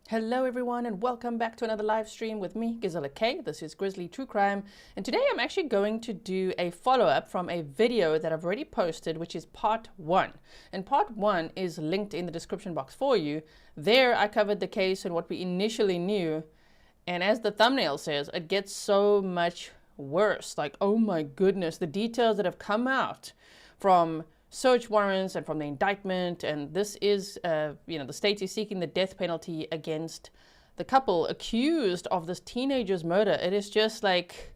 Hello everyone and welcome back to another live stream with me, Grizzly K. This is Grizzly True Crime, and today I'm actually going to do a follow-up from a video that I've already posted, which is part 1. And part 1 is linked in the description box for you. There I covered the case and what we initially knew, and as the thumbnail says, it gets so much worse. Like, oh my goodness, the details that have come out from search warrants and from the indictment, and this is, the state is seeking the death penalty against the couple accused of this teenager's murder. It is just like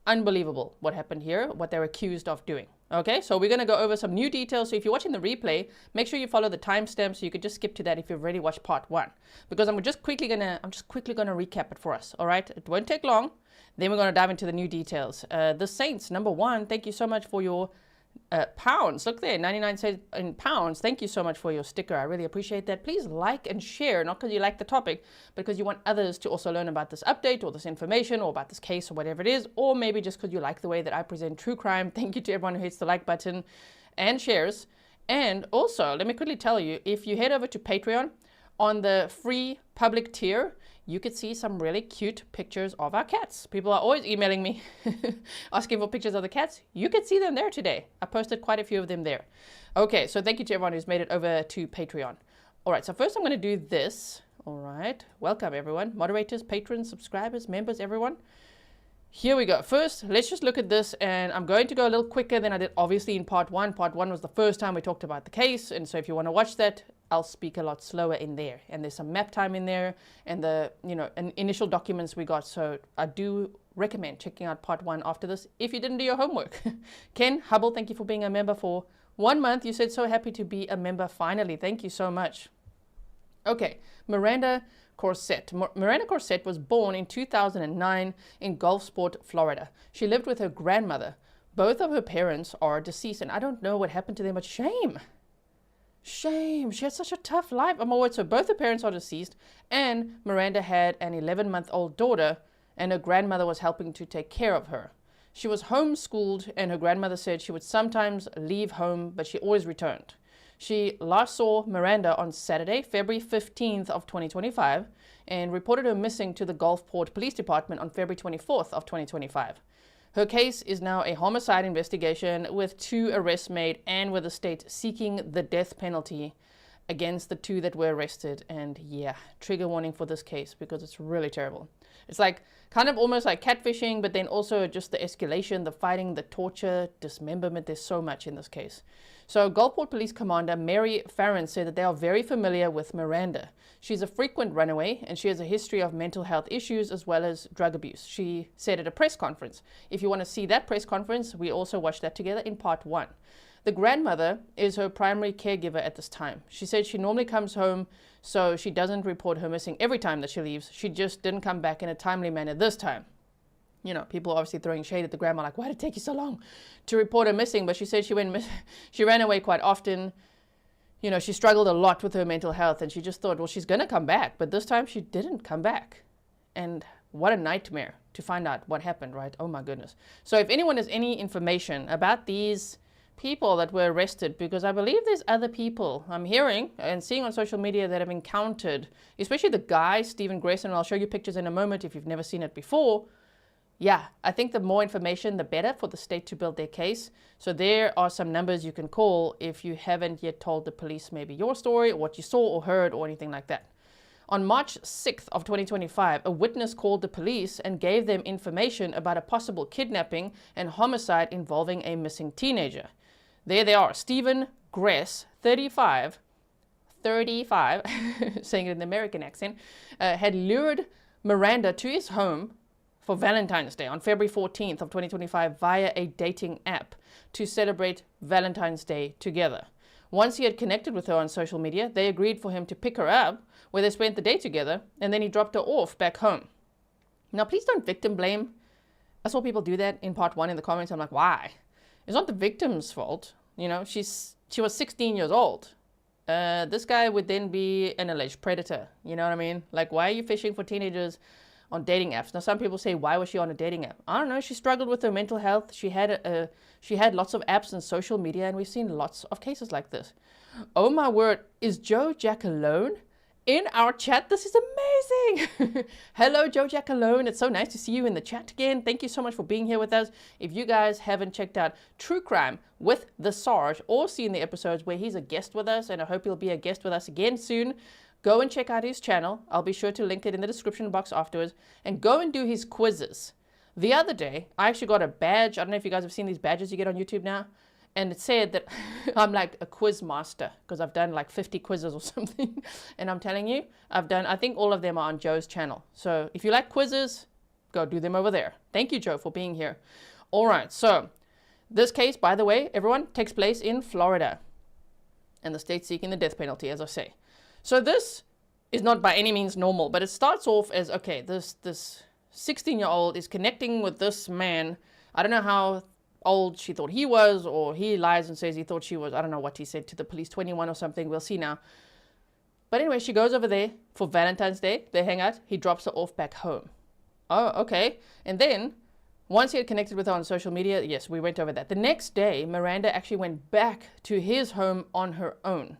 unbelievable what happened here, what they're accused of doing. Okay, so we're going to go over some new details. So if you're watching the replay, make sure you follow the timestamp so you could just skip to that if you've already watched part 1, because I'm just quickly gonna recap it for us. All right, it won't take long. Then we're going to dive into the new details. The Saints, number 1, thank you so much for your pounds. Look there, 99 cents in pounds. Thank you so much for your sticker. I really appreciate that. Please like and share, not because you like the topic, but because you want others to also learn about this update or this information or about this case or whatever it is, or maybe just because you like the way that I present true crime. Thank you to everyone who hits the like button and shares. And also, let me quickly tell you, if you head over to Patreon, on the free public tier, you could see some really cute pictures of our cats. People are always emailing me asking for pictures of the cats. You could see them there today. I posted quite a few of them there. Okay, so thank you to everyone who's made it over to Patreon. All right, so first I'm going to do this. All right, welcome everyone. Moderators, patrons, subscribers, members, everyone. Here we go. First, let's just look at this, and I'm going to go a little quicker than I did obviously in part 1. Part 1 was the first time we talked about the case, and so if you want to watch that, I'll speak a lot slower in there. And there's some map time in there and the, initial documents we got. So I do recommend checking out part 1 after this if you didn't do your homework. Ken Hubble, thank you for being a member for 1 month. You said so happy to be a member finally. Thank you so much. Okay, Miranda Corsette. Miranda Corsette was born in 2009 in Gulfport, Florida. She lived with her grandmother. Both of her parents are deceased, and I don't know what happened to them, but shame. Shame. She had such a tough life. So both her parents are deceased, and Miranda had an 11-month-old daughter, and her grandmother was helping to take care of her. She was homeschooled, and her grandmother said she would sometimes leave home, but she always returned. She last saw Miranda on Saturday, February 15th of 2025, and reported her missing to the Gulfport Police Department on February 24th of 2025. Her case is now a homicide investigation with 2 arrests made and with the state seeking the death penalty against the 2 that were arrested. And yeah, trigger warning for this case because it's really terrible. It's like kind of almost like catfishing, but then also just the escalation, the fighting, the torture, dismemberment. There's so much in this case. So Gulfport Police Commander Mary Farron said that they are very familiar with Miranda. She's a frequent runaway and she has a history of mental health issues as well as drug abuse. She said at a press conference. If you want to see that press conference, we also watched that together in part 1. The grandmother is her primary caregiver at this time. She said she normally comes home, so she doesn't report her missing every time that she leaves. She just didn't come back in a timely manner this time. People are obviously throwing shade at the grandma, like, why did it take you so long to report her missing? But she said she ran away quite often. She struggled a lot with her mental health, and she just thought, well, she's going to come back. But this time she didn't come back. And what a nightmare to find out what happened, right? Oh, my goodness. So if anyone has any information about these people that were arrested, because I believe there's other people I'm hearing and seeing on social media that have encountered, especially the guy, Stephen Gress, and I'll show you pictures in a moment if you've never seen it before. Yeah, I think the more information, the better for the state to build their case. So there are some numbers you can call if you haven't yet told the police maybe your story or what you saw or heard or anything like that. On March 6th of 2025, a witness called the police and gave them information about a possible kidnapping and homicide involving a missing teenager. There they are. Stephen Gress, 35, saying it in the American accent, had lured Miranda to his home for Valentine's Day on February 14th of 2025 via a dating app to celebrate Valentine's Day together. Once he had connected with her on social media, they agreed for him to pick her up, where they spent the day together, and then he dropped her off back home. Now, please don't victim blame. I saw people do that in part 1 in the comments. I'm like, why? It's not the victim's fault. She was 16 years old. This guy would then be an alleged predator. You know what I mean? Like, why are you fishing for teenagers on dating apps? Now, some people say, why was she on a dating app? I don't know. She struggled with her mental health. She had lots of apps and social media, and we've seen lots of cases like this. Oh my word, is Joe Jack alone? in our chat. This is amazing. Hello, Joe Jack Alone. It's so nice to see you in the chat again. Thank you so much for being here with us. If you guys haven't checked out True Crime with the Sarge or seen the episodes where he's a guest with us, and I hope he'll be a guest with us again soon, go and check out his channel. I'll be sure to link it in the description box afterwards, and go and do his quizzes. The other day, I actually got a badge. I don't know if you guys have seen these badges you get on YouTube now. And it said that I'm like a quiz master because I've done like 50 quizzes or something. And I'm telling you, I think all of them are on Joe's channel. So if you like quizzes, go do them over there. Thank you, Joe, for being here. All right, so this case, by the way, everyone, takes place in Florida. And the state seeking the death penalty, as I say. So this is not by any means normal, but it starts off as, okay, this 16-year-old is connecting with this man. I don't know how old she thought he was, or he lies and says he thought she was. I don't know what he said to the police, 21 or something. We'll see now. But anyway, she goes over there for Valentine's Day. They hang out. He drops her off back home. Oh, okay. And then, once he had connected with her on social media, yes, we went over that. The next day, Miranda actually went back to his home on her own.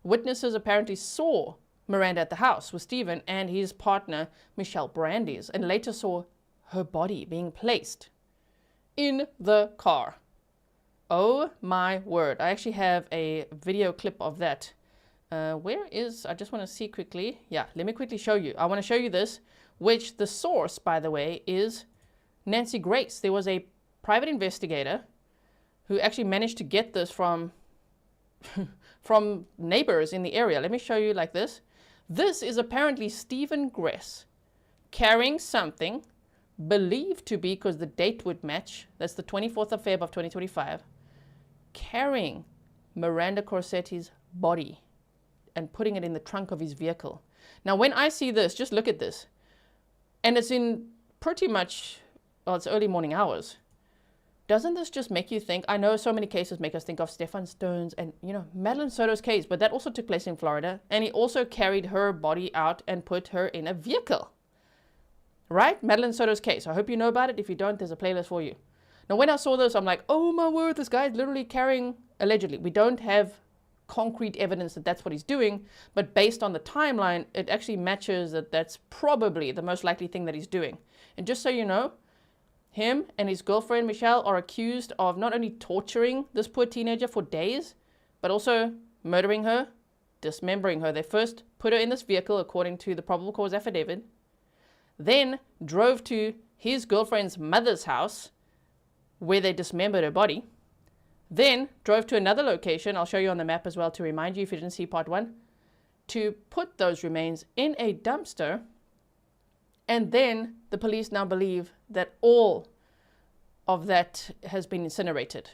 Witnesses apparently saw Miranda at the house with Stephen and his partner, Michelle Brandes, and later saw her body being placed in the car. Oh my word. I actually have a video clip of that. Where is, I just want to see quickly. Yeah, let me quickly show you. I want to show you this, which the source, by the way, is Nancy Grace. There was a private investigator who actually managed to get this from neighbors in the area. Let me show you like this. This is apparently Stephen Gress carrying something believed to be, because the date would match, that's the 24th of Feb of 2025, carrying Miranda Corsette's body and putting it in the trunk of his vehicle. Now, when I see this, just look at this. And it's in pretty much, well, it's early morning hours. Doesn't this just make you think? I know so many cases make us think of Stefan Stone's and, you know, Madeline Soto's case, but that also took place in Florida. And he also carried her body out and put her in a vehicle. Right? Madeline Soto's case. I hope you know about it. If you don't, there's a playlist for you. Now, when I saw this, I'm like, oh my word, this guy's literally carrying, allegedly. We don't have concrete evidence that that's what he's doing, but based on the timeline, it actually matches that that's probably the most likely thing that he's doing. And just so you know, him and his girlfriend, Michelle, are accused of not only torturing this poor teenager for days, but also murdering her, dismembering her. They first put her in this vehicle, according to the probable cause affidavit, then drove to his girlfriend's mother's house where they dismembered her body, then drove to another location, I'll show you on the map as well to remind you if you didn't see part 1, to put those remains in a dumpster, and then the police now believe that all of that has been incinerated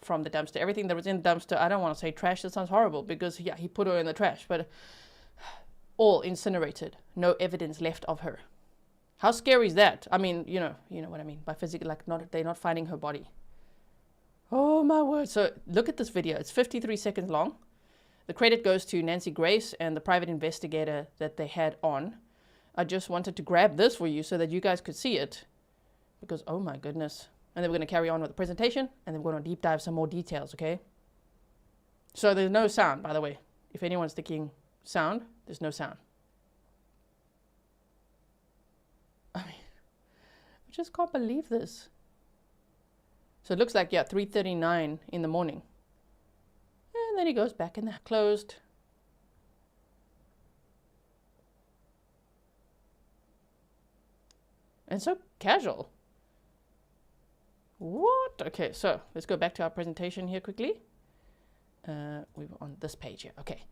from the dumpster. Everything that was in the dumpster, I don't want to say trash, that sounds horrible, because yeah, he put her in the trash, but all incinerated, no evidence left of her. How scary is that? I mean, you know what I mean by physical, like they're not finding her body. Oh my word. So look at this video. It's 53 seconds long. The credit goes to Nancy Grace and the private investigator that they had on. I just wanted to grab this for you so that you guys could see it, because oh my goodness. And then we're going to carry on with the presentation, and then we're going to deep dive some more details, okay? So there's no sound, by the way. If anyone's thinking sound, there's no sound. I mean, I just can't believe this. So it looks like, yeah, 3:39 in the morning. And then he goes back in the closed. And so casual. What? Okay, so let's go back to our presentation here quickly. We were on this page here. Okay.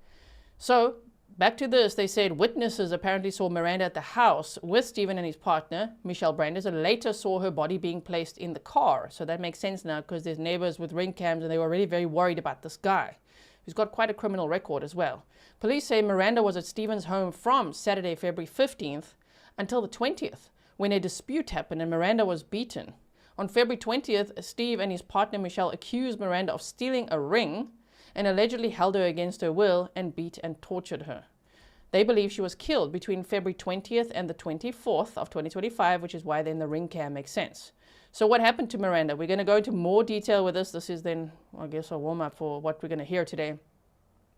So back to this. They said witnesses apparently saw Miranda at the house with Stephen and his partner, Michelle Brandes, and later saw her body being placed in the car. So that makes sense now, because there's neighbors with ring cams, and they were already very worried about this guy, who's got quite a criminal record as well. Police say Miranda was at Stephen's home from Saturday, February 15th until the 20th, when a dispute happened and Miranda was beaten. On February 20th, Steve and his partner Michelle accused Miranda of stealing a ring and allegedly held her against her will and beat and tortured her. They believe she was killed between February 20th and the 24th of 2025, which is why then the ring cam makes sense. So what happened to Miranda? We're going to go into more detail with this. This is then, I guess, a warm-up for what we're going to hear today.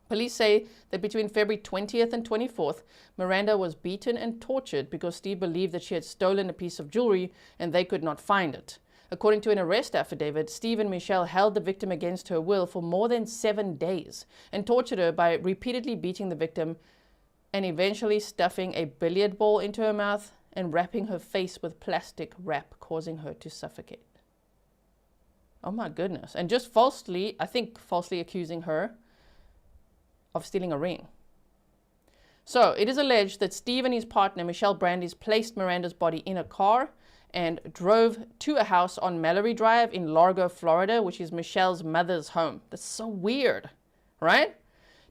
Police say that between February 20th and 24th, Miranda was beaten and tortured because Steve believed that she had stolen a piece of jewelry and they could not find it. According to an arrest affidavit, Steve and Michelle held the victim against her will for more than 7 days and tortured her by repeatedly beating the victim and eventually stuffing a billiard ball into her mouth and wrapping her face with plastic wrap, causing her to suffocate. Oh my goodness. And just falsely accusing her of stealing a ring. So it is alleged that Steve and his partner, Michelle Brandeis, placed Miranda's body in a car and drove to a house on Mallory Drive in Largo, Florida, which is Michelle's mother's home. That's so weird, right?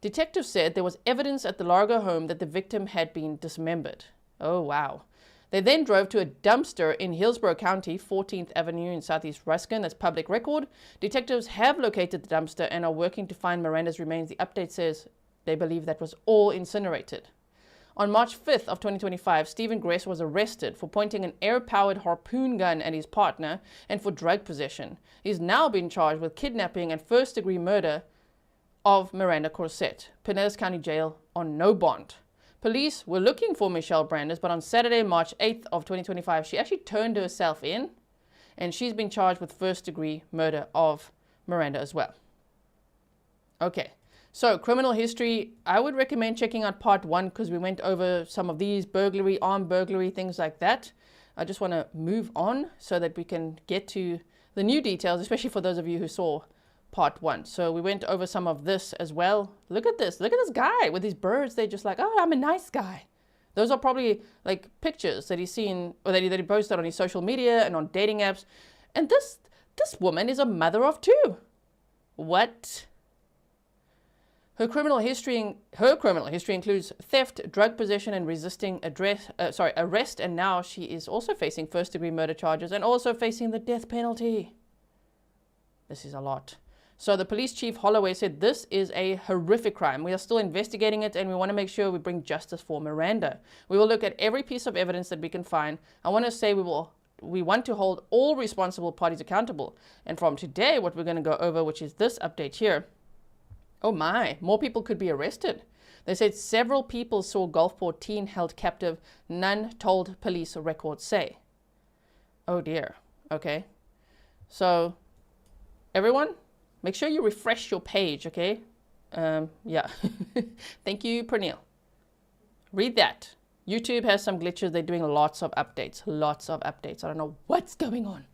Detectives said there was evidence at the Largo home that the victim had been dismembered. Oh, wow. They then drove to a dumpster in Hillsborough County, 14th Avenue in Southeast Ruskin. That's public record. Detectives have located the dumpster and are working to find Miranda's remains. The update says they believe that was all incinerated. On March 5th of 2025, Stephen Gress was arrested for pointing an air-powered harpoon gun at his partner and for drug possession. He's now been charged with kidnapping and first-degree murder of Miranda Corsette. Pinellas County Jail on no bond. Police were looking for Michelle Brandeis, but on Saturday, March 8th of 2025, she actually turned herself in, and she's been charged with first-degree murder of Miranda as well. Okay, so criminal history, I would recommend checking out part 1 because we went over some of these burglary, armed burglary, things like that. I just want to move on so that we can get to the new details, especially for those of you who saw part 1. So we went over some of this as well. Look at this guy with these birds. They're just like, oh, I'm a nice guy. Those are probably like pictures that he's seen or that he posted on his social media and on dating apps. And this woman is a mother of 2. What? Her criminal history includes theft, drug possession, and resisting arrest. And now she is also facing first-degree murder charges and also facing the death penalty. This is a lot. So the police chief Holloway said this is a horrific crime. We are still investigating it and we want to make sure we bring justice for Miranda. We will look at every piece of evidence that we can find. I want to say we want to hold all responsible parties accountable. And from today, what we're going to go over, which is this update here. Oh my, more people could be arrested. They said several people saw Gulfport teen held captive. None told police, records say. Oh dear. Okay. So everyone, make sure you refresh your page, okay? Yeah. Thank you, Pernille. Read that. YouTube has some glitches. They're doing lots of updates. I don't know what's going on.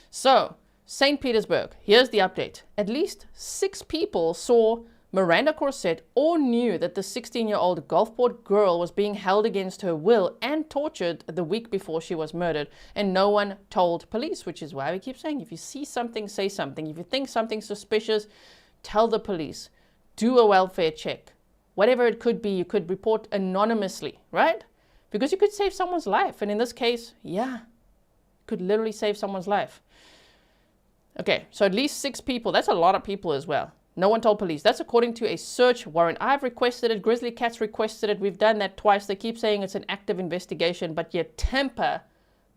So, St. Petersburg. Here's the update. At least 6 people saw Miranda Corsette or knew that the 16-year-old Gulfport girl was being held against her will and tortured the week before she was murdered, and no one told police, which is why we keep saying if you see something, say something. If you think something's suspicious, tell the police. Do a welfare check. Whatever it could be, you could report anonymously, right? Because you could save someone's life. And in this case, yeah, could literally save someone's life. Okay, so at least 6 people. That's a lot of people as well. No one told police. That's according to a search warrant. I've requested it. Grizzly Cat's requested it. We've done that twice. They keep saying it's an active investigation, but yet Tampa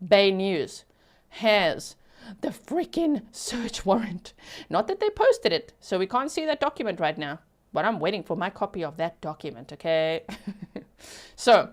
Bay News has the freaking search warrant. Not that they posted it, so we can't see that document right now, but I'm waiting for my copy of that document, okay? So,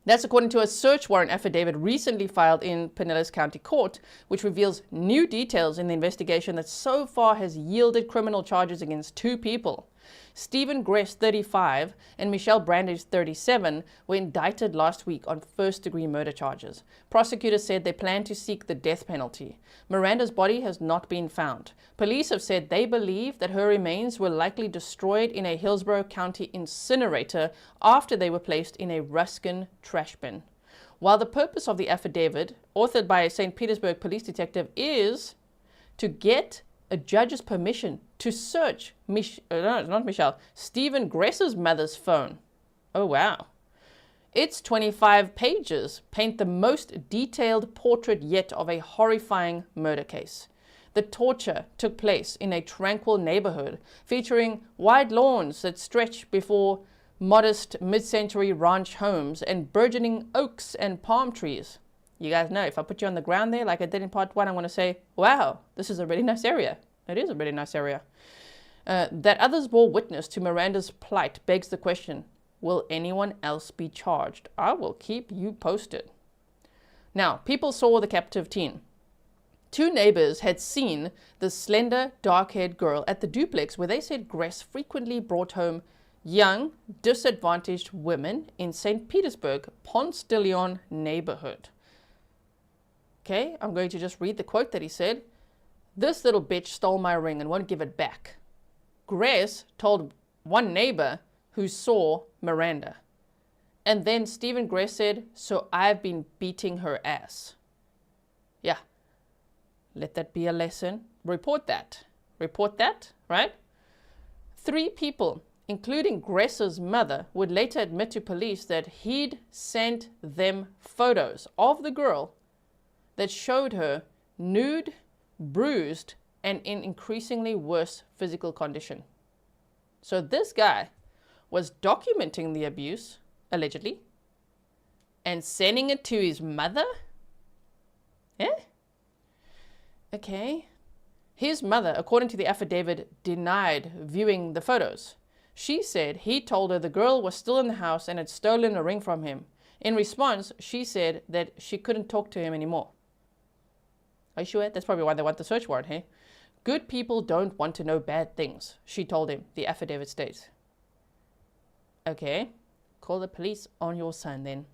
that's according to a search warrant affidavit recently filed in Pinellas County Court, which reveals new details in the investigation that so far has yielded criminal charges against 2 people. Stephen Gress, 35, and Michelle Brandeis, 37, were indicted last week on first-degree murder charges. Prosecutors said they plan to seek the death penalty. Miranda's body has not been found. Police have said they believe that her remains were likely destroyed in a Hillsborough County incinerator after they were placed in a Ruskin trash bin. While the purpose of the affidavit, authored by a St. Petersburg police detective, is to get a judge's permission to search Stephen Gress's mother's phone. Oh, wow. Its 25 pages paint the most detailed portrait yet of a horrifying murder case. The torture took place in a tranquil neighborhood featuring wide lawns that stretch before modest mid-century ranch homes and burgeoning oaks and palm trees. You guys know, if I put you on the ground there, like I did in part 1, I'm going to say, wow, this is a really nice area. It is a really nice area. That others bore witness to Miranda's plight begs the question, will anyone else be charged? I will keep you posted. Now, people saw the captive teen. 2 neighbors had seen the slender, dark-haired girl at the duplex where they said Gress frequently brought home young, disadvantaged women in St. Petersburg, Ponce de Leon neighborhood. Okay, I'm going to just read the quote that he said. This little bitch stole my ring and won't give it back. Gress told one neighbor who saw Miranda. And then Stephen Gress said, so I've been beating her ass. Yeah. Let that be a lesson. Report that. Report that, right? 3 people, including Gress's mother, would later admit to police that he'd sent them photos of the girl that showed her nude, bruised, and in increasingly worse physical condition. So this guy was documenting the abuse, allegedly, and sending it to his mother? Yeah? Okay. His mother, according to the affidavit, denied viewing the photos. She said he told her the girl was still in the house and had stolen a ring from him. In response, she said that she couldn't talk to him anymore. Are you sure? That's probably why they want the search warrant, hey? Good people don't want to know bad things, she told him, the affidavit states. Okay, call the police on your son then.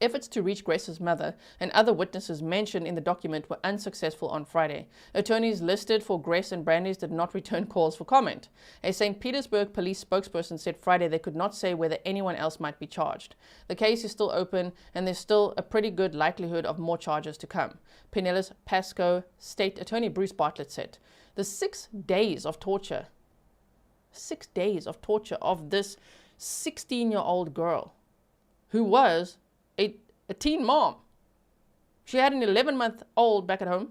Efforts to reach Gress's mother and other witnesses mentioned in the document were unsuccessful on Friday. Attorneys listed for Gress and Brandeis did not return calls for comment. A St. Petersburg police spokesperson said Friday they could not say whether anyone else might be charged. The case is still open and there's still a pretty good likelihood of more charges to come. Pinellas Pasco State Attorney Bruce Bartlett said. The 6 days of torture, 6 days of torture of this 16-year-old girl who was a teen mom. She had an 11-month-old back at home.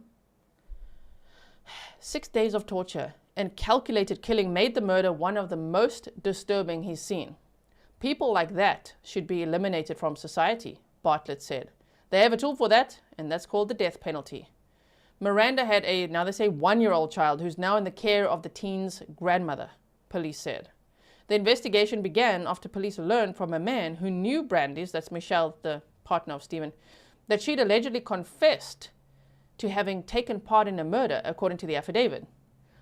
6 days of torture and calculated killing made the murder one of the most disturbing he's seen. People like that should be eliminated from society, Bartlett said. They have a tool for that, and that's called the death penalty. Miranda had a, now they say, 1-year-old child who's now in the care of the teen's grandmother, police said. The investigation began after police learned from a man who knew Brandeis, that's Michelle, the partner of Stephen, that she'd allegedly confessed to having taken part in a murder, according to the affidavit.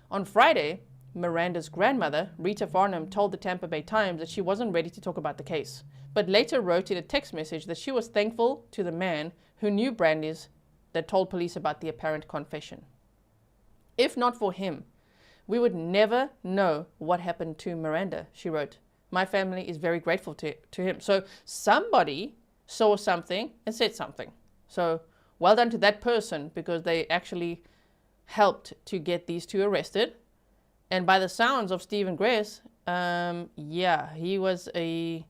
On Friday, Miranda's grandmother, Rita Farnham, told the Tampa Bay Times that she wasn't ready to talk about the case, but later wrote in a text message that she was thankful to the man who knew Brandeis that told police about the apparent confession. If not for him, we would never know what happened to Miranda, she wrote. My family is very grateful to him. So somebody saw something and said something. So well done to that person because they actually helped to get these 2 arrested. And by the sounds of Stephen Gress, yeah, he was a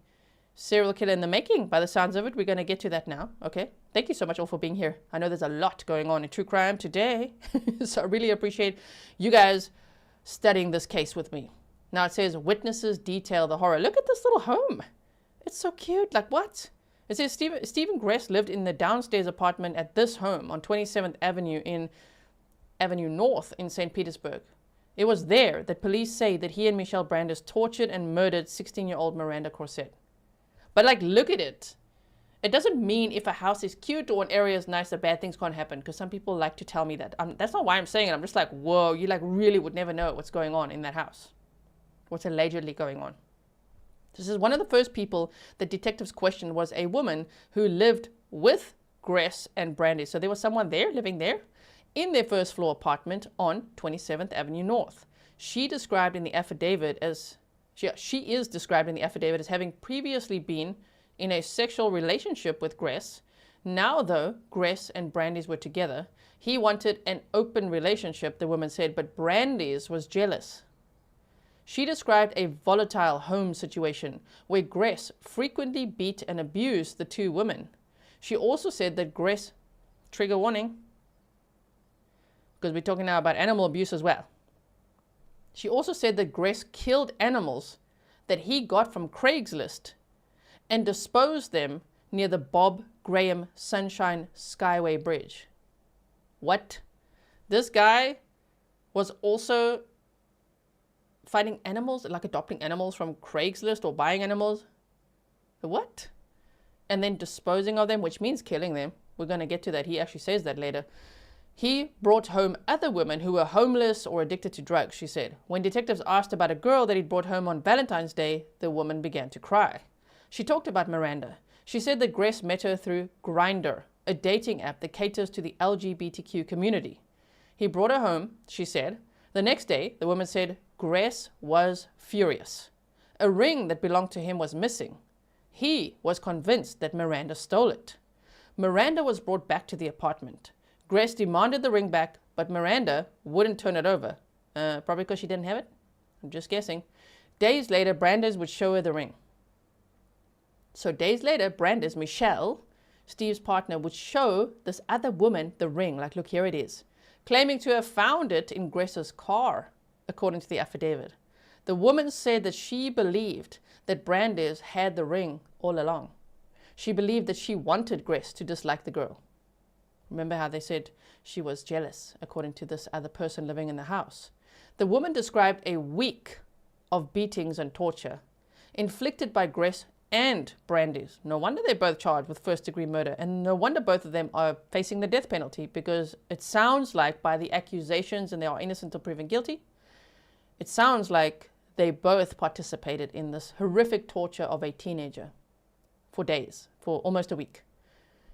serial killer in the making. By the sounds of it, we're going to get to that now. Okay. Thank you so much all for being here. I know there's a lot going on in true crime today. So I really appreciate you guys studying this case with me. Now it says witnesses detail the horror. Look at this little home. It's so cute. Like what? It says Stephen Gress lived in the downstairs apartment at this home on 27th Avenue in Avenue North in St. Petersburg. It was there that police say that he and Michelle Brandeis tortured and murdered 16-year-old Miranda Corsette. But like, look at it. It doesn't mean if a house is cute or an area is nice that bad things can't happen, because some people like to tell me that. That's not why I'm saying it. I'm just like, whoa, you like really would never know what's going on in that house. What's allegedly going on. This is one of the first people that detectives questioned was a woman who lived with Gress and Brandeis. So there was someone there, living there, in their first floor apartment on 27th Avenue North. She described in the affidavit as, she is described in the affidavit as having previously been in a sexual relationship with Gress. Now, though, Gress and Brandeis were together. He wanted an open relationship, the woman said, but Brandeis was jealous. She described a volatile home situation where Gress frequently beat and abused the 2 women. She also said that Gress, trigger warning, because we're talking now about animal abuse as well. She also said that Gress killed animals that he got from Craigslist and disposed them near the Bob Graham Sunshine Skyway Bridge. What? This guy was also finding animals, like adopting animals from Craigslist or buying animals. What? And then disposing of them, which means killing them. We're going to get to that. He actually says that later. He brought home other women who were homeless or addicted to drugs, she said. When detectives asked about a girl that he'd brought home on Valentine's Day, the woman began to cry. She talked about Miranda. She said that Gress met her through Grindr, a dating app that caters to the LGBTQ community. He brought her home, she said. The next day, the woman said Gress was furious. A ring that belonged to him was missing. He was convinced that Miranda stole it. Miranda was brought back to the apartment. Gress demanded the ring back, but Miranda wouldn't turn it over. Probably because she didn't have it? I'm just guessing. Days later, Brandes would show her the ring. So days later, Brandes, Michelle, Steve's partner, would show this other woman the ring, like, look, here it is, claiming to have found it in Gress's car, according to the affidavit. The woman said that she believed that Brandes had the ring all along. She believed that she wanted Gress to dislike the girl. Remember how they said she was jealous, according to this other person living in the house. The woman described a week of beatings and torture inflicted by Gress and Brandes. No wonder they're both charged with first-degree murder, and no wonder both of them are facing the death penalty, because it sounds like by the accusations, and they are innocent until proven guilty, it sounds like they both participated in this horrific torture of a teenager for days, for almost a week.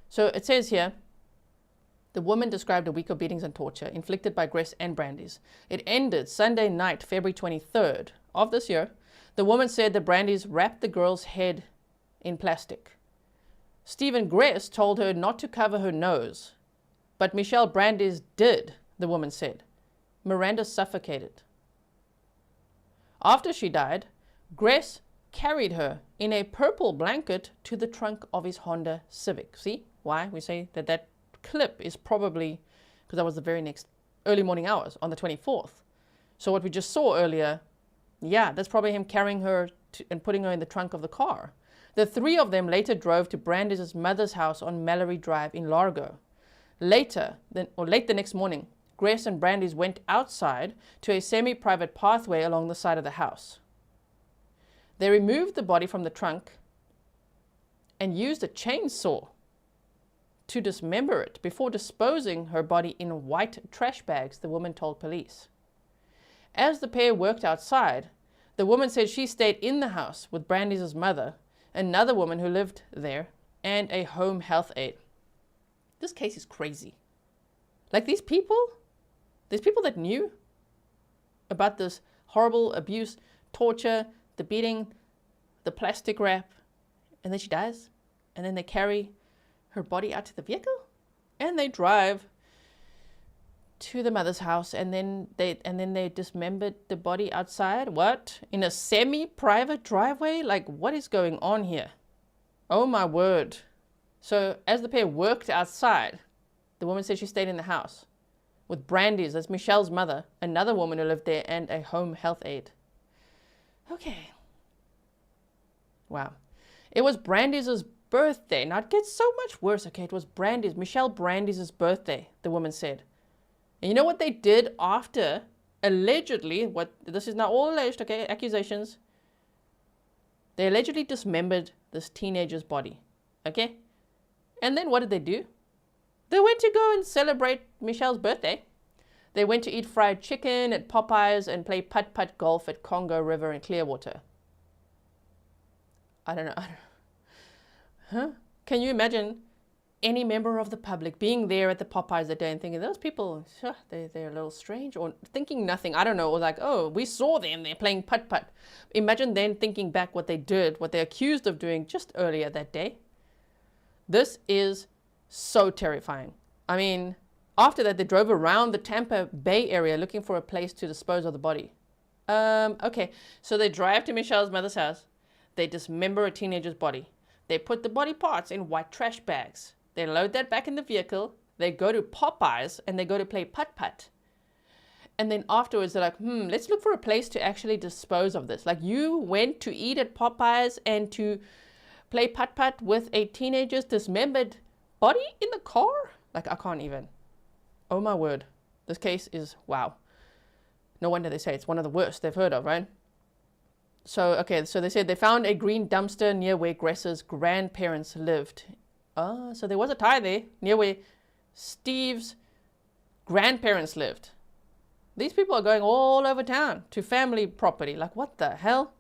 So it says here, the woman described a week of beatings and torture inflicted by Gress and Brandes. It ended Sunday night, February 23rd of this year. The woman said that Brandes wrapped the girl's head in plastic. Stephen Gress told her not to cover her nose, but Michelle Brandes did, the woman said. Miranda suffocated. After she died, Gress carried her in a purple blanket to the trunk of his Honda Civic. See why we say that that clip is probably, because that was the very next early morning hours on the 24th. So what we just saw earlier, yeah, that's probably him carrying her and putting her in the trunk of the car. The three of them later drove to Brandes' mother's house on Mallory Drive in Largo. Late the next morning, Gress and Brandes went outside to a semi-private pathway along the side of the house. They removed the body from the trunk and used a chainsaw to dismember it before disposing her body in white trash bags, the woman told police. As the pair worked outside, the woman said she stayed in the house with Brandes' mother, another woman who lived there, and a home health aide. This case is crazy. Like these people that knew about this horrible abuse, torture, the beating, the plastic wrap, and then she dies, and then they carry her body out to the vehicle, and they drive to the mother's house, and then they dismembered the body outside. What? In a semi-private driveway? Like, what is going on here? Oh my word. So as the pair worked outside, the woman said she stayed in the house with Brandes, that's Michelle's mother, another woman who lived there, and a home health aide. Okay. Wow. It was Brandes' birthday. Now it gets so much worse. Okay, it was Michelle Brandes' birthday, the woman said. And you know what they did after, allegedly, this is now all alleged, okay, accusations. They allegedly dismembered this teenager's body, okay? And then what did they do? They went to go and celebrate Michelle's birthday. They went to eat fried chicken at Popeyes and play putt-putt golf at Congo River in Clearwater. I don't know. Huh? Can you imagine any member of the public being there at the Popeyes that day and thinking, those people, they're a little strange, or thinking nothing, I don't know, or like, oh, we saw them, they're playing putt-putt. Imagine then thinking back what they did, what they're accused of doing just earlier that day. This is so terrifying. I mean, after that, they drove around the Tampa Bay area looking for a place to dispose of the body. Okay, so they drive to Michelle's mother's house. They dismember a teenager's body. They put the body parts in white trash bags. They load that back in the vehicle. They go to Popeyes and they go to play putt-putt. And then afterwards, they're like, let's look for a place to actually dispose of this. Like, you went to eat at Popeyes and to play putt-putt with a teenager's dismembered body in the car? Like, I can't even. Oh my word. This case is wow. No wonder they say it's one of the worst they've heard of, right? So, okay, so they said they found a green dumpster near where Gress's grandparents lived. Oh, so there was a tie there, near where Steve's grandparents lived. These people are going all over town to family property. Like, what the hell?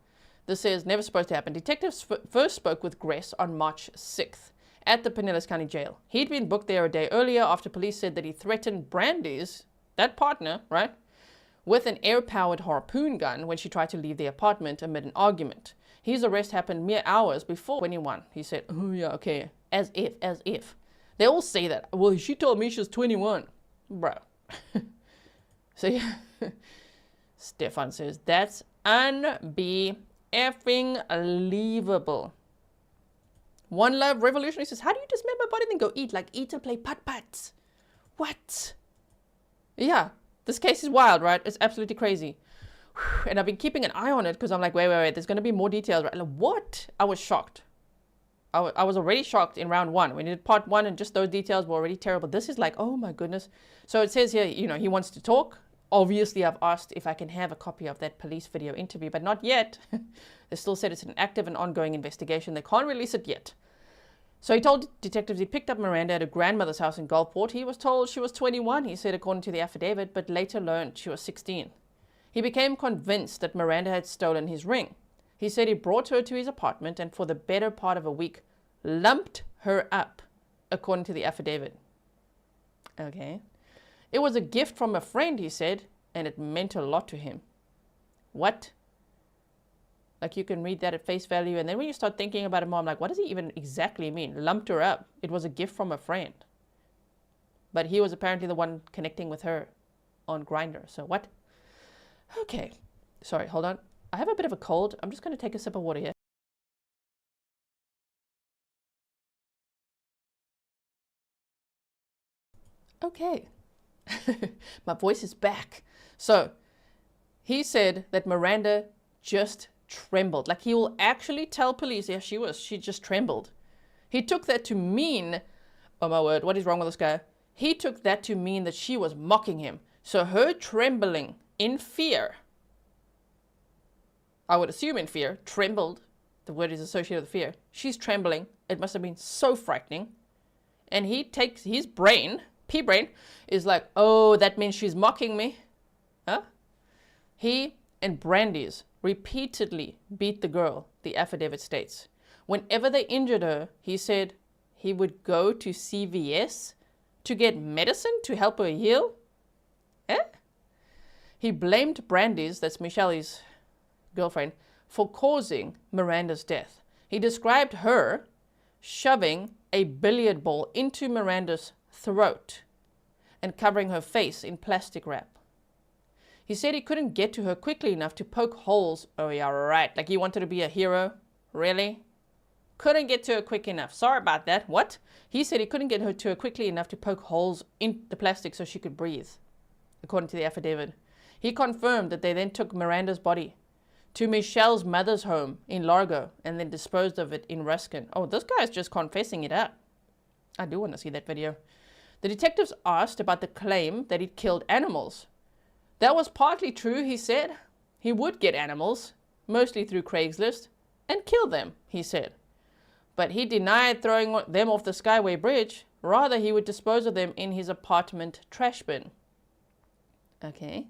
This is never supposed to happen. Detectives first spoke with Gress on March 6th at the Pinellas County Jail. He'd been booked there a day earlier after police said that he threatened Brandy's, that partner, right, with an air-powered harpoon gun when she tried to leave the apartment amid an argument. His arrest happened mere hours before 21. He said, oh yeah, okay, as if. They all say that. Well, she told me she was 21. Bro. So yeah. Stefan says, that's unbelievable. One Love Revolutionary says, how do you dismember a body and then go eat? Like eat and play putt-putt. What? Yeah. This case is wild, right? It's absolutely crazy. And I've been keeping an eye on it because I'm like, wait. There's going to be more details, right? Like, what? I was shocked. I was already shocked in round 1. When we did part 1 and just those details were already terrible. This is like, oh my goodness. So it says here, you know, he wants to talk. Obviously, I've asked if I can have a copy of that police video interview, but not yet. They still said it's an active and ongoing investigation. They can't release it yet. So he told detectives he picked up Miranda at her grandmother's house in Gulfport. He was told she was 21, he said, according to the affidavit, but later learned she was 16. He became convinced that Miranda had stolen his ring. He said he brought her to his apartment and for the better part of a week lumped her up, according to the affidavit. Okay. It was a gift from a friend, he said, and it meant a lot to him. What? Like, you can read that at face value, and then when you start thinking about it more, I'm like, what does he even exactly mean? Lumped her up. It was a gift from a friend. But he was apparently the one connecting with her on Grindr. So what? Okay. Sorry, hold on. I have a bit of a cold. I'm just going to take a sip of water here. Okay. My voice is back. So, he said that Miranda just trembled. Like, he will actually tell police, yeah, she just trembled. He took that to mean, oh my word, what is wrong with this guy? He took that to mean that she was mocking him. So her trembling in fear, I would assume in fear, trembled, the word is associated with fear. She's trembling. It must have been so frightening. And he takes his brain, P-brain, is like, oh, that means she's mocking me. Huh? He and Brandy's repeatedly beat the girl, the affidavit states. Whenever they injured her, he said he would go to CVS to get medicine to help her heal. Eh? He blamed Brandy's, that's Michelle's girlfriend, for causing Miranda's death. He described her shoving a billiard ball into Miranda's throat and covering her face in plastic wrap. He said he couldn't get to her quickly enough to poke holes. Oh yeah, right. Like he wanted to be a hero. Really? Couldn't get to her quick enough. Sorry about that. What? He said he couldn't get her to her quickly enough to poke holes in the plastic so she could breathe, according to the affidavit. He confirmed that they then took Miranda's body to Michelle's mother's home in Largo and then disposed of it in Ruskin. Oh, this guy's just confessing it up. I do want to see that video. The detectives asked about the claim that he'd killed animals. That was partly true, he said. He would get animals, mostly through Craigslist, and kill them, he said. But he denied throwing them off the Skyway Bridge. Rather, he would dispose of them in his apartment trash bin. Okay.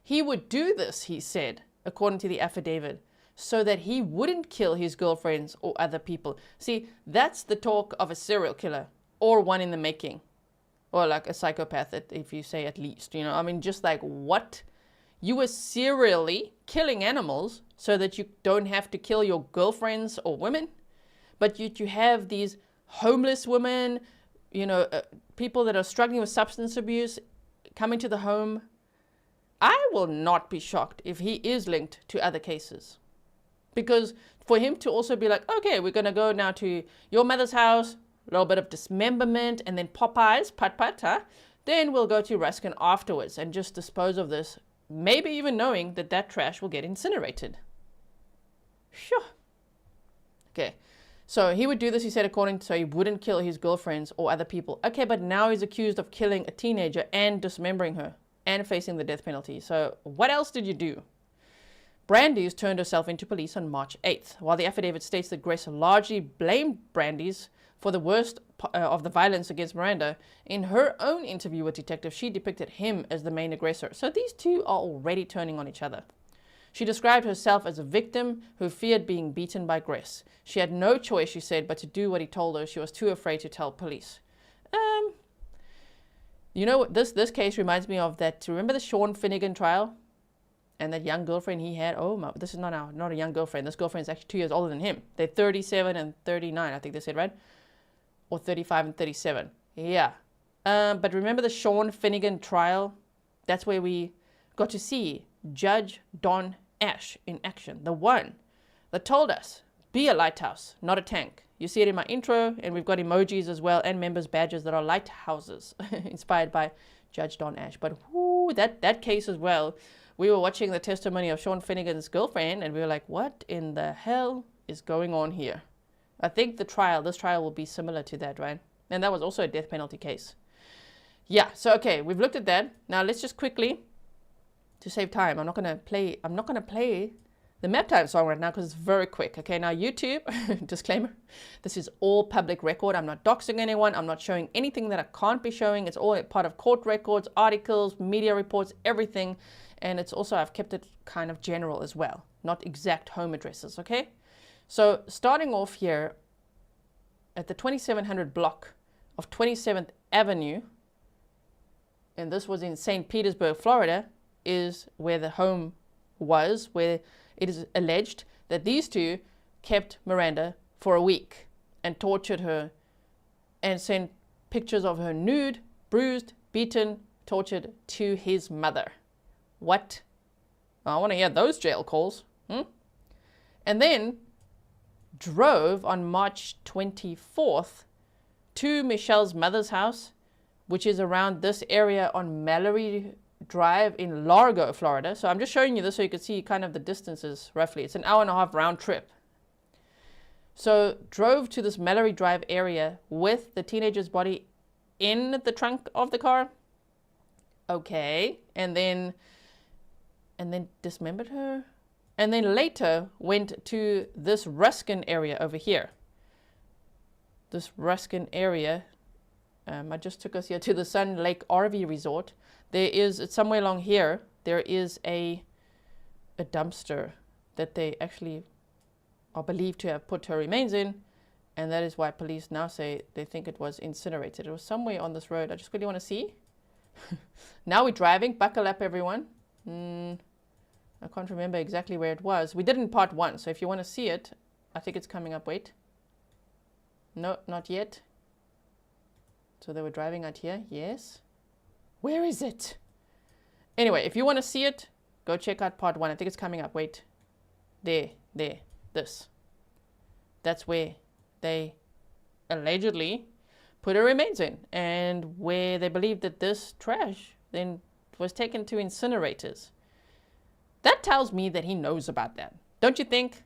He would do this, he said, according to the affidavit, so that he wouldn't kill his girlfriends or other people. See, that's the talk of a serial killer, or one in the making. Or like a psychopath, if you say at least, you know. I mean, just like, what? You were serially killing animals so that you don't have to kill your girlfriends or women? But you have these homeless women, you know, people that are struggling with substance abuse coming to the home. I will not be shocked if he is linked to other cases. Because for him to also be like, okay, we're going to go now to your mother's house, a little bit of dismemberment, and then Popeyes, putt-putt, huh? Then we'll go to Ruskin afterwards and just dispose of this, maybe even knowing that that trash will get incinerated. Sure. Okay. So he would do this, he said, so he wouldn't kill his girlfriends or other people. Okay, but now he's accused of killing a teenager and dismembering her and facing the death penalty. So what else did you do? Brandeis turned herself into police on March 8th. While the affidavit states that Gress largely blamed Brandeis for the worst of the violence against Miranda, in her own interview with detectives, she depicted him as the main aggressor. So these two are already turning on each other. She described herself as a victim who feared being beaten by Gress. She had no choice, she said, but to do what he told her. She was too afraid to tell police. You know, this case reminds me of that. Remember the Sean Finnegan trial? And that young girlfriend he had? Oh, my, this is not a young girlfriend. This girlfriend is actually 2 years older than him. They're 37 and 39, I think they said, right? Or 35 and 37. Yeah. But remember the Sean Finnegan trial? That's where we got to see Judge Don Ash in action. The one that told us, be a lighthouse, not a tank. You see it in my intro, and we've got emojis as well, and members' badges that are lighthouses, inspired by Judge Don Ash. But whoo, that case as well, we were watching the testimony of Sean Finnegan's girlfriend, and we were like, what in the hell is going on here? I think this trial will be similar to that, right? And that was also a death penalty case. Yeah, so okay, we've looked at that. Now let's just quickly, to save time, I'm not gonna play the Maptime song right now because it's very quick. Okay, now YouTube, disclaimer, this is all public record. I'm not doxing anyone. I'm not showing anything that I can't be showing. It's all part of court records, articles, media reports, everything. And it's also, I've kept it kind of general as well, not exact home addresses, okay? So starting off here at the 2700 block of 27th Avenue, and this was in St. Petersburg, Florida, is where the home was, where it is alleged that these two kept Miranda for a week and tortured her and sent pictures of her nude, bruised, beaten, tortured to his mother. What? I want to hear those jail calls. And then drove on March 24th to Michelle's mother's house, which is around this area on Mallory Drive in Largo, Florida. So I'm just showing you this so you can see kind of the distances roughly. It's an hour-and-a-half round trip. So drove to this Mallory Drive area with the teenager's body in the trunk of the car. Okay. And then dismembered her. And then later went to this Ruskin area over here. This Ruskin area. I just took us here to the Sun Lake RV Resort. It's somewhere along here, there is a dumpster that they actually are believed to have put her remains in, and that is why police now say they think it was incinerated. It was somewhere on this road. I just really want to see. Now we're driving. Buckle up, everyone. I can't remember exactly where it was. We did in part 1, so if you want to see it, I think it's coming up. Wait. No, not yet. So they were driving out here. Yes. Where is it? Anyway, if you want to see it, go check out part 1. I think it's coming up. Wait. There. This. That's where they allegedly put her remains in, and where they believe that this trash then was taken to incinerators. That tells me that he knows about that. Don't you think?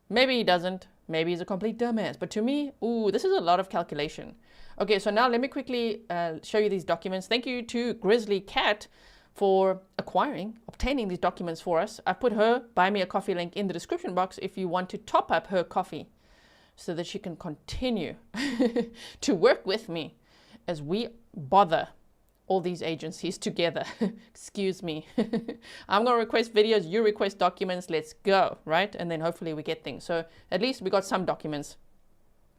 Maybe he doesn't. Maybe he's a complete dumbass. But to me, this is a lot of calculation. Okay, so now let me quickly show you these documents. Thank you to Grizzly Cat for obtaining these documents for us. I put her Buy Me a Coffee link in the description box if you want to top up her coffee so that she can continue to work with me as we bother all these agencies together. Excuse me. I'm going to request videos, you request documents, let's go, right? And then hopefully we get things. So at least we got some documents.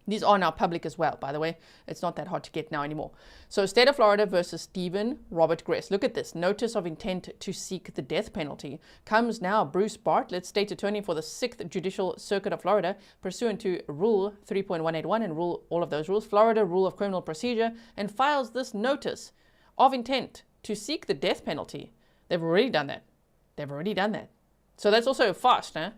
These are now public as well, by the way. It's not that hard to get now anymore. So State of Florida versus Stephen Robert Gress. Look at this. Notice of intent to seek the death penalty. Comes now Bruce Bartlett, State Attorney for the 6th Judicial Circuit of Florida, pursuant to Rule 3.181 and all of those rules, Florida Rule of Criminal Procedure, and files this notice of intent to seek the death penalty. They've already done that. So that's also fast, huh?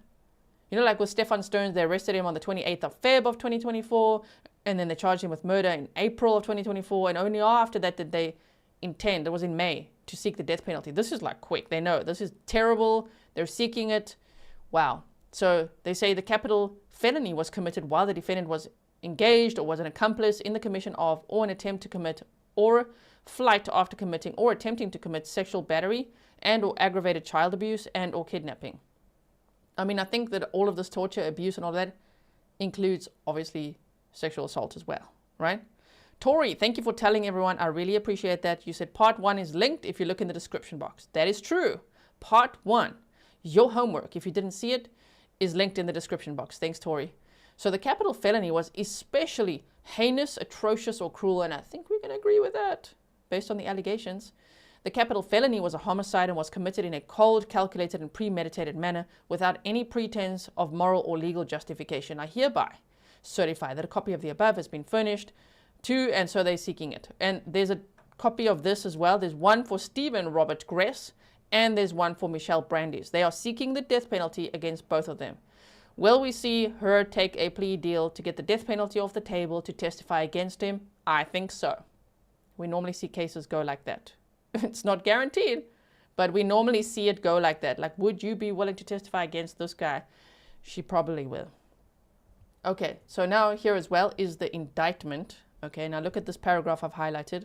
You know, like with Stefan Stearns, they arrested him on the 28th of Feb of 2024, and then they charged him with murder in April of 2024, and only after that did they intend, it was in May, to seek the death penalty. This is like quick. They know this is terrible. They're seeking it. Wow. So they say the capital felony was committed while the defendant was engaged or was an accomplice in the commission of or an attempt to commit or flight after committing or attempting to commit sexual battery and or aggravated child abuse and or kidnapping. I mean, I think that all of this torture, abuse, and all that includes, obviously, sexual assault as well, right? Tori, thank you for telling everyone. I really appreciate that. You said part 1 is linked if you look in the description box. That is true. Part 1, your homework, if you didn't see it, is linked in the description box. Thanks, Tori. So the capital felony was especially heinous, atrocious, or cruel, and I think we can agree with that based on the allegations. The capital felony was a homicide and was committed in a cold, calculated, and premeditated manner without any pretense of moral or legal justification. I hereby certify that a copy of the above has been furnished to, and so they're seeking it. And there's a copy of this as well. There's one for Stephen Robert Gress, and there's one for Michelle Brandeis. They are seeking the death penalty against both of them. Will we see her take a plea deal to get the death penalty off the table to testify against him? I think so. We normally see cases go like that. It's not guaranteed, but we normally see it go like that. Like, would you be willing to testify against this guy? She probably will. Okay, so now here as well is the indictment. Okay, now look at this paragraph I've highlighted.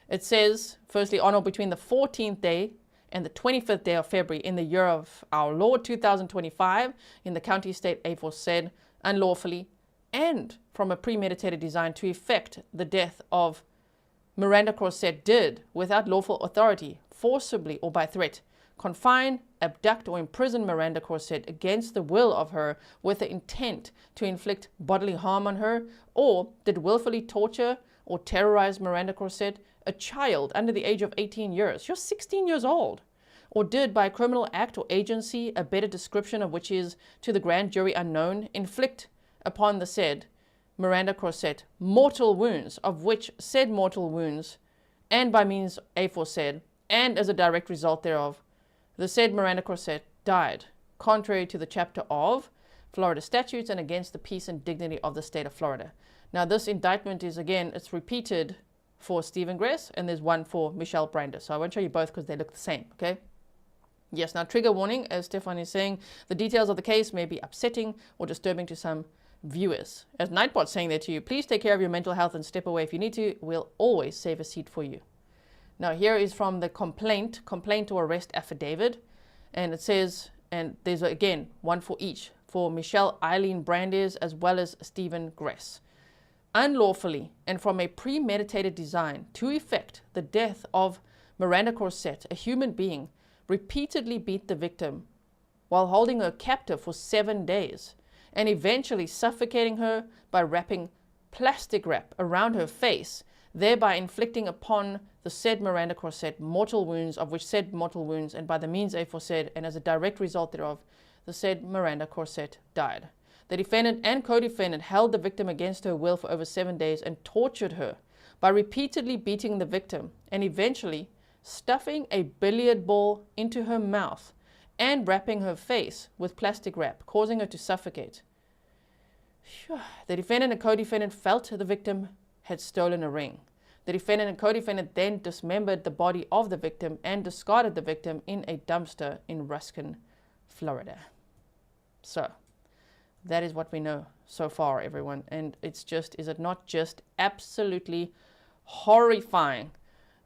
It says, firstly, on or between the 14th day and the 25th day of February in the year of our Lord 2025 in the county state aforesaid, unlawfully and from a premeditated design to effect the death of Miranda Corsette did, without lawful authority, forcibly or by threat, confine, abduct, or imprison Miranda Corsette against the will of her with the intent to inflict bodily harm on her, or did willfully torture or terrorize Miranda Corsette, a child under the age of 18 years. You're 16 years old. Or did, by a criminal act or agency, a better description of which is to the grand jury unknown, inflict upon the said Miranda Corsette mortal wounds, of which said mortal wounds, and by means aforesaid, and as a direct result thereof, the said Miranda Corsette died, contrary to the chapter of Florida statutes and against the peace and dignity of the state of Florida. Now this indictment is, again, it's repeated for Stephen Gress, and there's one for Michelle Brandeis. So I won't show you both because they look the same, okay? Yes, now trigger warning, as Stefan is saying, the details of the case may be upsetting or disturbing to some viewers. As Nightbot's saying there to you, please take care of your mental health and step away if you need to. We'll always save a seat for you. Now here is from the complaint or arrest affidavit, and it says, and there's again one for each, for Michelle Eileen Brandeis as well as Stephen Gress. Unlawfully and from a premeditated design to effect the death of Miranda Corsette, a human being, repeatedly beat the victim while holding her captive for 7 days, and eventually suffocating her by wrapping plastic wrap around her face, thereby inflicting upon the said Miranda Corsette mortal wounds, of which said mortal wounds, and by the means aforesaid, and as a direct result thereof, the said Miranda Corsette died. The defendant and co-defendant held the victim against her will for over 7 days and tortured her by repeatedly beating the victim and eventually stuffing a billiard ball into her mouth and wrapping her face with plastic wrap, causing her to suffocate. The defendant and co-defendant felt the victim had stolen a ring. The defendant and co-defendant then dismembered the body of the victim and discarded the victim in a dumpster in Ruskin, Florida. So, that is what we know so far, everyone. And it's just, is it not just absolutely horrifying?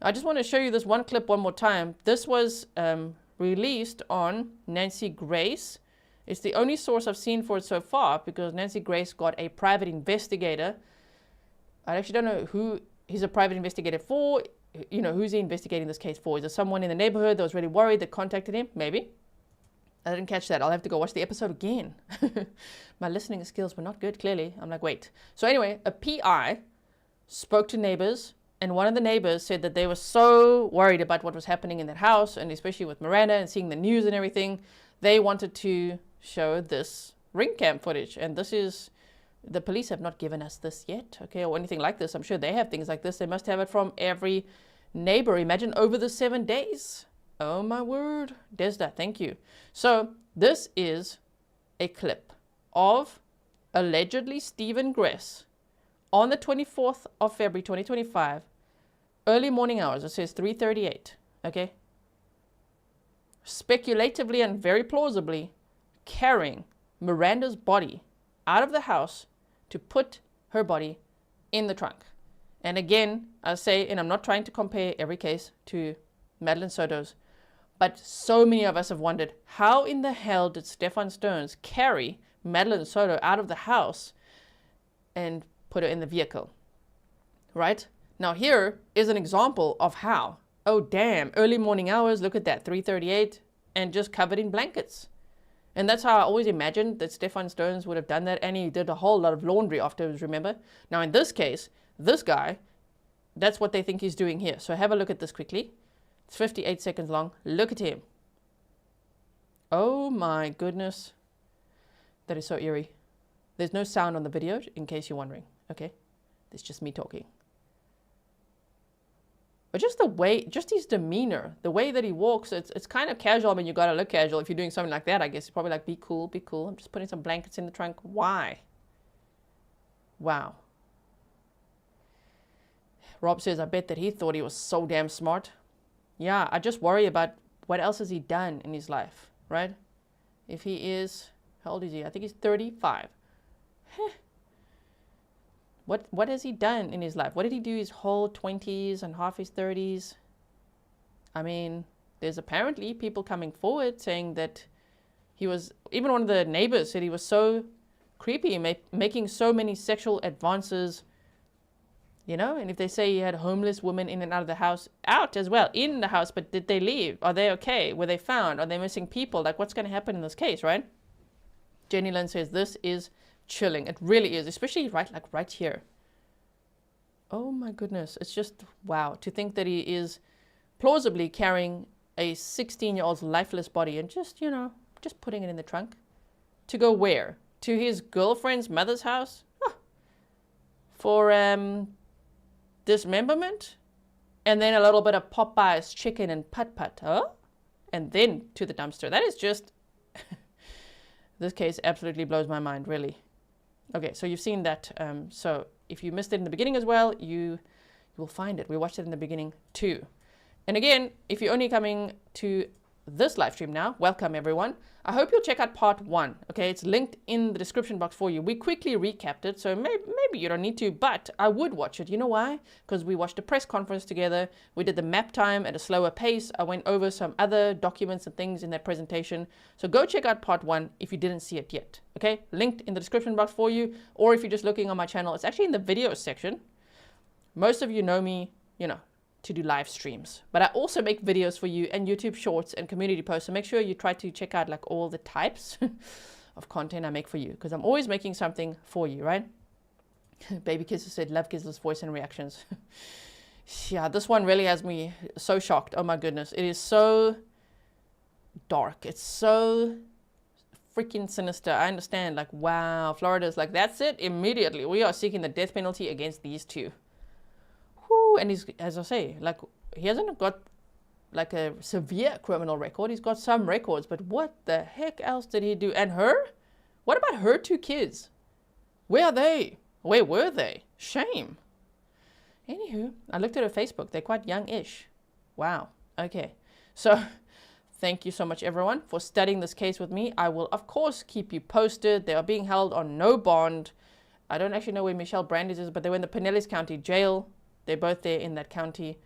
I just want to show you this one clip one more time. This was released on Nancy Grace. It's the only source I've seen for it so far because Nancy Grace got a private investigator. I actually don't know who he's a private investigator for. You know, who's he investigating this case for? Is it someone in the neighborhood that was really worried that contacted him? Maybe. I didn't catch that. I'll have to go watch the episode again. My listening skills were not good, clearly. I'm like, wait. So anyway, a PI spoke to neighbors, and one of the neighbors said that they were so worried about what was happening in that house, and especially with Miranda and seeing the news and everything, they wanted to show this ring cam footage. And this is, the police have not given us this yet, okay, or anything like this. I'm sure they have things like this. They must have it from every neighbor. Imagine over the 7 days. Oh my word. Desda, thank you. So this is a clip of allegedly Stephen Gress on the 24th of February 2025, early morning hours. It says 3:38, okay? Speculatively and very plausibly carrying Miranda's body out of the house to put her body in the trunk. And again, I say, and I'm not trying to compare every case to Madeline Soto's, but so many of us have wondered, how in the hell did Stefan Stearns carry Madeline Soto out of the house and put her in the vehicle, right? Now here is an example of how. Oh damn, early morning hours, look at that, 3:38, and just covered in blankets. And that's how I always imagined that Stefan Stearns would have done that, and he did a whole lot of laundry afterwards, remember? Now in this case, this guy, that's what they think he's doing here. So have a look at this quickly. It's 58 seconds long. Look at him. Oh my goodness. That is so eerie. There's no sound on the video, in case you're wondering, okay? It's just me talking. But just the way, just his demeanor, the way that he walks, it's kind of casual. I mean, you got to look casual if you're doing something like that, I guess. You're probably like, be cool, be cool. I'm just putting some blankets in the trunk. Why? Wow. Rob says, I bet that he thought he was so damn smart. Yeah, I just worry about what else has he done in his life, right? If he is, how old is he? I think he's 35. What has he done in his life? What did he do his whole 20s and half his 30s? I mean, there's apparently people coming forward saying that he was, even one of the neighbors said he was so creepy, making so many sexual advances, you know? And if they say he had homeless women in and out of the house, out as well, in the house, but did they leave? Are they okay? Were they found? Are they missing people? Like, what's going to happen in this case, right? Jenny Lynn says, this is chilling. It really is, especially right here. Oh my goodness. It's just, wow. To think that he is plausibly carrying a 16-year-old's lifeless body and just, you know, just putting it in the trunk. To go where? To his girlfriend's mother's house? Huh. For dismemberment? And then a little bit of Popeye's chicken and putt-putt, huh? And then to the dumpster. That is just... This case absolutely blows my mind, really. Okay, so you've seen that. So if you missed it in the beginning as well, you will find it. We watched it in the beginning too. And again, if you're only coming to this live stream now, welcome everyone. I hope you'll check out part 1. Okay, it's linked in the description box for you. We quickly recapped it, so maybe you don't need to, but I would watch it. You know why? Because we watched a press conference together. We did the Maptime at a slower pace. I went over some other documents and things in that presentation. So go check out part 1 if you didn't see it yet. Okay, linked in the description box for you. Or if you're just looking on my channel, it's actually in the videos section. Most of you know me, you know, to do live streams, but I also make videos for you and YouTube shorts and community posts. So make sure you try to check out like all the types of content I make for you, because I'm always making something for you, right? Baby Kisses said, love Gisla's voice and reactions. Yeah, this one really has me so shocked. Oh my goodness. It is so dark. It's so freaking sinister. I understand, like, wow, Florida's like, that's it, immediately. We are seeking the death penalty against these two. And he's, as I say, like, he hasn't got like a severe criminal record. He's got some records, but what the heck else did he do? And her? What about her 2 kids? Where are they? Where were they? Shame. Anywho, I looked at her Facebook. They're quite young-ish. Wow. Okay. So thank you so much, everyone, for studying this case with me. I will, of course, keep you posted. They are being held on no bond. I don't actually know where Michelle Brandes is, but they were in the Pinellas County Jail. They're both there in that county.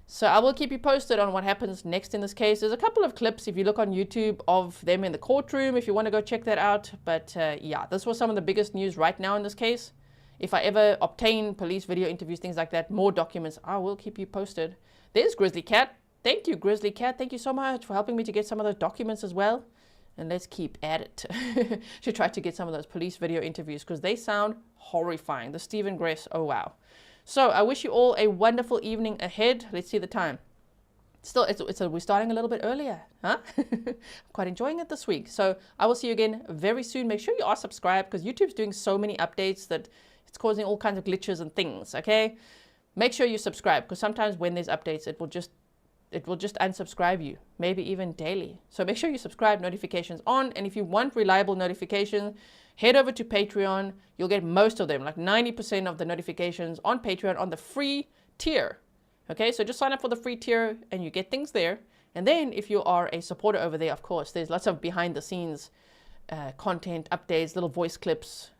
So I will keep you posted on what happens next in this case. There's a couple of clips, if you look on YouTube, of them in the courtroom, if you want to go check that out. But yeah, this was some of the biggest news right now in this case. If I ever obtain police video interviews, things like that, more documents, I will keep you posted. There's Grizzly Cat. Thank you, Grizzly Cat. Thank you so much for helping me to get some of those documents as well. And let's keep at it to try to get some of those police video interviews, because they sound horrifying. The Stephen Gress, oh wow. So I wish you all a wonderful evening ahead. Let's see the time. Still, we're starting a little bit earlier, huh? I'm quite enjoying it this week. So I will see you again very soon. Make sure you are subscribed, because YouTube's doing so many updates that it's causing all kinds of glitches and things, okay? Make sure you subscribe, because sometimes when there's updates, it will just unsubscribe you, maybe even daily. So make sure you subscribe, notifications on, and if you want reliable notifications, head over to Patreon. You'll get most of them, like 90% of the notifications on Patreon on the free tier. Okay, so just sign up for the free tier and you get things there. And then if you are a supporter over there, of course, there's lots of behind the scenes content, updates, little voice clips,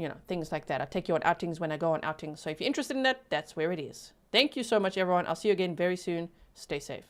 you know, things like that. I take you on outings when I go on outings. So if you're interested in that, that's where it is. Thank you so much, everyone. I'll see you again very soon. Stay safe.